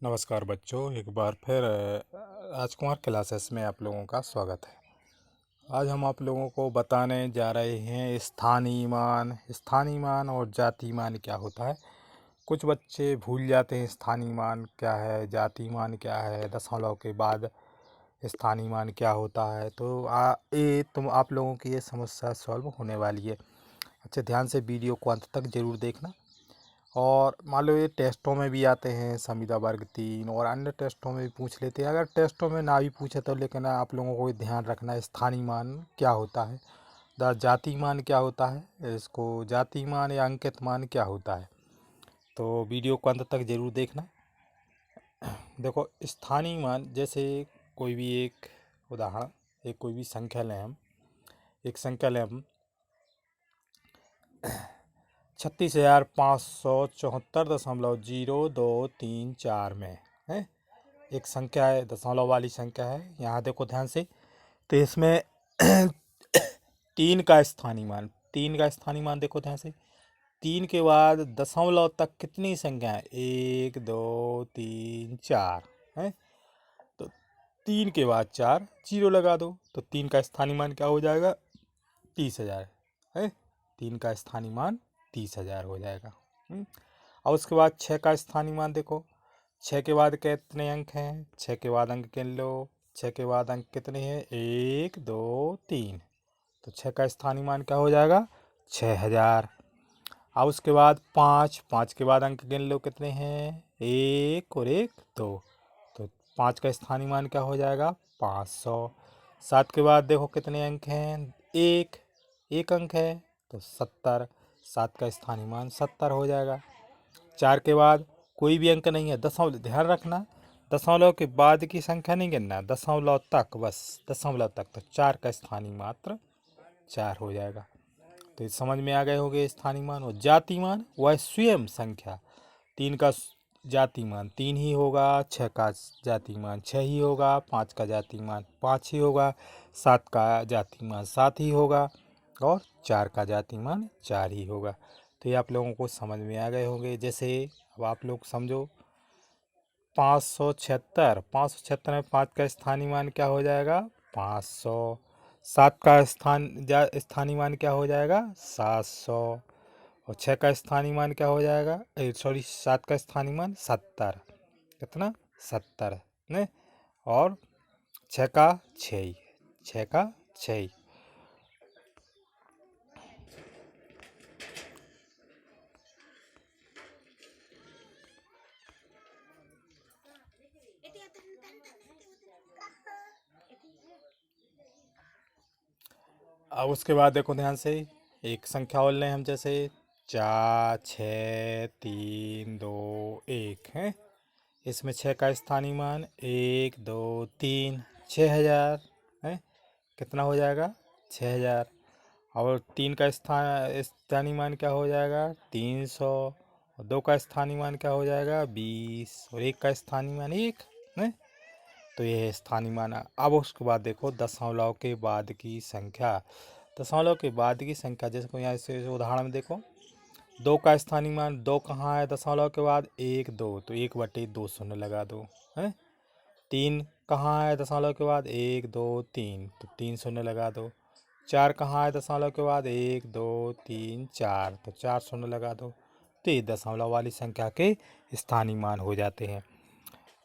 नमस्कार बच्चों, एक बार फिर राजकुमार क्लासेस में आप लोगों का स्वागत है। आज हम आप लोगों को बताने जा रहे हैं स्थानीय मान और जातीय मान क्या होता है। कुछ बच्चे भूल जाते हैं स्थानीय मान क्या है, जातीय मान क्या है, दशमलव के बाद स्थानीय मान क्या होता है। तो आप लोगों की ये समस्या सॉल्व होने वाली है। अच्छे ध्यान से वीडियो को अंत तक ज़रूर देखना। और मान लो ये टेस्टों में भी आते हैं, संविदा वर्ग 3 और अन्य टेस्टों में भी पूछ लेते हैं। अगर टेस्टों में ना भी पूछे तो लेकिन आप लोगों को ध्यान रखना है स्थानीय मान क्या होता है, जातीय मान क्या होता है, इसको जातीय मान या अंकित मान क्या होता है। तो वीडियो को अंत तक जरूर देखना। देखो, स्थानीय मान जैसे कोई भी एक उदाहरण, एक कोई भी संख्या लें हम, एक संख्या लें हम 36,574.0234 में है। एक संख्या है, दशमलव वाली संख्या है। यहाँ देखो ध्यान से, तो इसमें तीन का स्थानीय मान देखो ध्यान से। तीन के बाद दशमलव तक कितनी संख्या है? 1 2 3 4 है। तो तीन के बाद 4 जीरो लगा दो, तो तीन का स्थानीय मान क्या हो जाएगा? 30,000 है। तीन का स्थानीय मान 30,000 हो जाएगा। और उसके बाद 6 का स्थानीय मान देखो। 6 के बाद कितने अंक हैं? 6 के बाद अंक गिन लो। 6 के बाद अंक कितने हैं? 1 2 3। तो 6 का स्थानीय मान क्या हो जाएगा? 6,000। अब उसके बाद 5 के बाद अंक गिन लो कितने हैं? 1 और 1 2। तो 5 का स्थानीय मान क्या हो जाएगा? 500। 7 के बाद देखो कितने अंक हैं? एक अंक है, तो 70। 7 का स्थानीय मान 70 हो जाएगा। 4 के बाद कोई भी अंक नहीं है, दशमलव, ध्यान रखना, दशमलव के बाद की संख्या नहीं गिनना, दशमलव तक, बस दशमलव तक। तो 4 का स्थानीय मात्र 4 हो जाएगा। तो ये समझ में आ गए होंगे स्थानीय मान। और जातीय मान वह स्वयं संख्या। 3 का जातीय मान 3 ही होगा, 6 का जातीय मान 6 ही होगा, 5 का जातीय मान 5 ही होगा, 7 का जातीय मान 7 ही होगा और 4 का जातीय मान 4 ही होगा। तो ये आप लोगों को समझ में आ गए होंगे। जैसे अब आप लोग समझो 576 में 5 का स्थानीय मान क्या हो जाएगा? 500। 7 का स्थानीय मान क्या हो जाएगा? 700। और 6 का स्थानीय मान क्या हो जाएगा? सॉरी, 7 का स्थानीय मान 70। कितना? 70 ने। और 6 का 6, 6 का 6। अब उसके बाद देखो ध्यान से, एक संख्या और लें हम, जैसे 4 6 3 2 1 है। इसमें 6 का स्थानीय मान 1 2 3, 6,000 है। कितना हो जाएगा? 6,000। और 3 का स्थानीय मान क्या हो जाएगा? 300। और 2 का स्थानीय मान क्या हो जाएगा? 20। और 1 का स्थानीय मान 1 है। तो ये है स्थानीय मान। अब उसके बाद देखो दशमलव के बाद की संख्या। दशमलव के बाद की संख्या, जैसे को यहाँ से उदाहरण में देखो, 2 का स्थानीय मान 2 कहाँ है? दशमलव के बाद 1 2, तो 1/2 शून्य लगा दो है। 3 कहाँ है? दशमलव के बाद 1 2 3, तो 3 शून्य लगा दो। 4 कहाँ है? दशमलव के बाद 1 2 3 4, तो 4 शून्य लगा दो। तो ये दशमलव वाली संख्या के स्थानीय मान हो जाते हैं।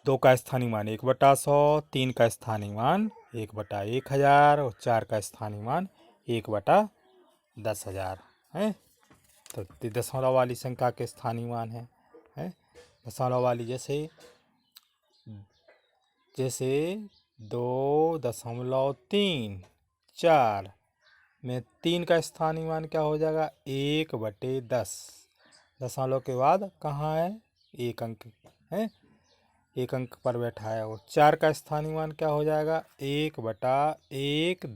2 का स्थानीय मान 1/100, 3 का स्थानीय मान 1/1000 और 4 का स्थानीय मान 1/10,000 है। तो दशमलव वाली संख्या के स्थानीय मान है। दशमलव वाली जैसे जैसे 2.34 में 3 का स्थानीय मान क्या हो जाएगा? 1/10। दशमलव के बाद कहाँ है? एक अंक है, एक अंक पर बैठा है। और 4 का स्थानीय मान क्या हो जाएगा? 1/12। 1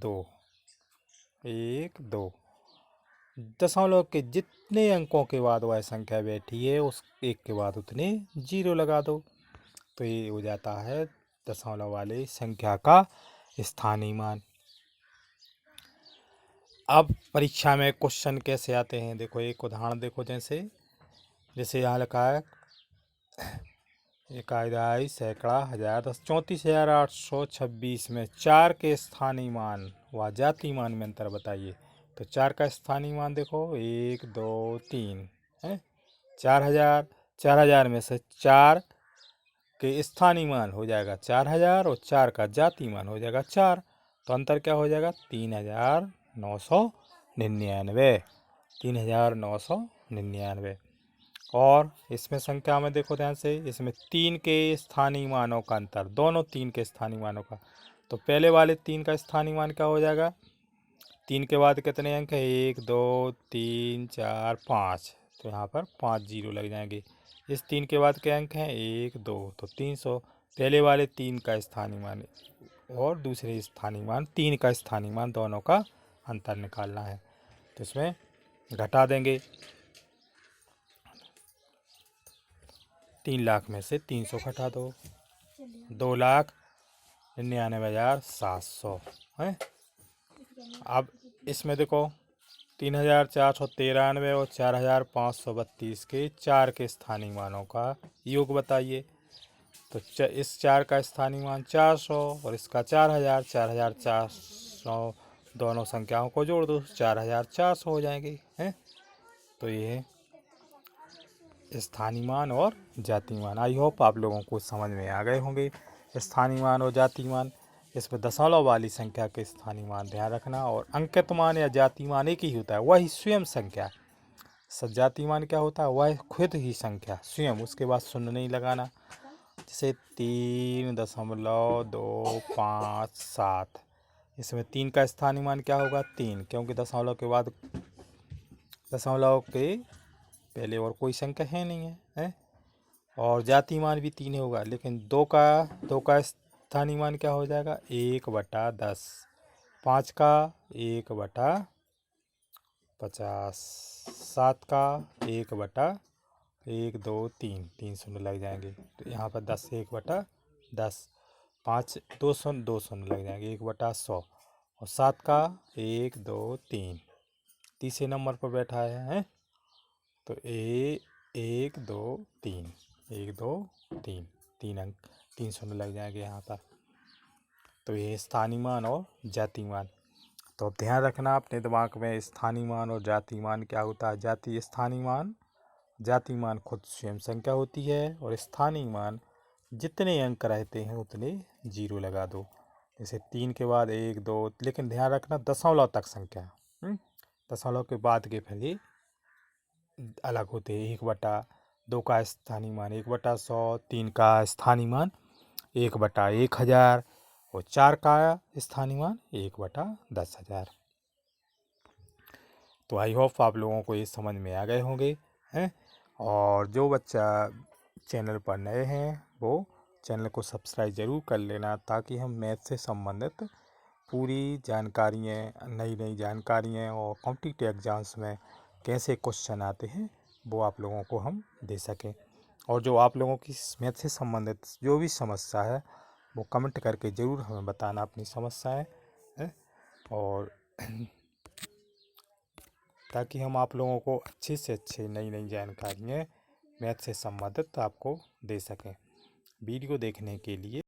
2 दशमलव के जितने अंकों के बाद वह संख्या बैठी है, उस एक के बाद उतने जीरो लगा दो। तो ये हो जाता है दशमलव वाले संख्या का स्थानीय मान। अब परीक्षा में क्वेश्चन कैसे आते हैं, देखो एक उदाहरण देखो। जैसे जैसे यहाँ लिखा है इकाई, सैकड़ा, हजार, दस, 34,826 में 4 के स्थानीय मान व जाति मान में अंतर बताइए। तो 4 का स्थानीय मान देखो, 1 2 3 है। 4,000 में से 4 के स्थानीय मान हो जाएगा 4,000 और 4 का जाति मान हो जाएगा 4। तो अंतर क्या हो जाएगा? 3,999। 3,999। और इसमें संख्या में देखो ध्यान से, इसमें 3 के स्थानीय मानों का अंतर, दोनों 3 के स्थानीय मानों का। तो पहले वाले 3 का स्थानीय मान क्या हो जाएगा? 3 के बाद कितने अंक है? 1 2 3 4 5। तो यहाँ पर 5 जीरो लग जाएंगे। इस 3 के बाद के अंक हैं? 1 2, तो 300। पहले वाले 3 का स्थानीय मान और दूसरे स्थानीय मान, 3 का स्थानीय मान, दोनों का अंतर निकालना है। तो इसमें घटा देंगे। 3 लाख में से 300 घटा दो, 2,99,700 है। अब इसमें देखो 3,493 और 4,532 के 4 के स्थानीय मानों का योग बताइए। तो इस 4 का स्थानीय मान 400 और इसका 4,000, 4,400, दोनों संख्याओं को जोड़ दो, 4,400 हो जाएंगे हैं। तो ये स्थानीय मान और जातीय मान। आई होप आप लोगों को समझ में आ गए होंगे स्थानीय मान और जातीय मान। इसमें दशमलव वाली संख्या के स्थानीय मान ध्यान रखना, और अंकित मान या जातीय मान एक ही होता है, वही स्वयं संख्या। जातीय मान क्या होता है? वह खुद ही संख्या स्वयं, उसके बाद शून्य नहीं लगाना। जैसे 3.257, इसमें 3 का स्थानीय मान क्या होगा? 3, क्योंकि दशमलव के बाद, दशमलव के पहले और कोई संख्या है नहीं है। और जातीय मान भी 3 होगा, लेकिन 2 का स्थानीय मान क्या हो जाएगा? 1/10। 5 का 1/50। 7 का 1/1 2 3, 3 शून्य लग जाएंगे। तो यहाँ पर 10 1/10, 5 2 शून्य 2 शून्य लग जाएंगे, 1/100। और 7 का 1 2 3, तीसरे नंबर पर बैठा है। तो 1 2 3, 1 2 3, 3 अंक, 3 शून्य लग जाएंगे यहाँ पर। तो ये स्थानीय मान और जातीय मान। तो अब ध्यान रखना अपने दिमाग में, स्थानीय मान और जातीय मान क्या होता है। जातीय मान खुद स्वयं संख्या होती है, और स्थानीय मान जितने अंक रहते हैं उतने जीरो लगा दो। जैसे 3 के बाद 1 2, लेकिन ध्यान रखना दशमलव तक संख्या, दशमलव के बाद के पहले अलग होते हैं। 1/2 का स्थानीय मान 1/100, 3 का स्थानीय मान 1/1000 और 4 का स्थानीय मान 1/10,000। तो आई होप आप लोगों को ये समझ में आ गए होंगे हैं। और जो बच्चा चैनल पर नए हैं वो चैनल को सब्सक्राइब ज़रूर कर लेना, ताकि हम मैथ से संबंधित पूरी जानकारियाँ, नई जानकारियाँ और कॉम्पिटिटिव एग्जाम्स में कैसे क्वेश्चन आते हैं वो आप लोगों को हम दे सकें। और जो आप लोगों की मैथ से संबंधित जो भी समस्या है वो कमेंट करके ज़रूर हमें बताना अपनी समस्याएं है, और ताकि हम आप लोगों को अच्छे से अच्छे नई जानकारियाँ मैथ से संबंधित आपको दे सकें। वीडियो देखने के लिए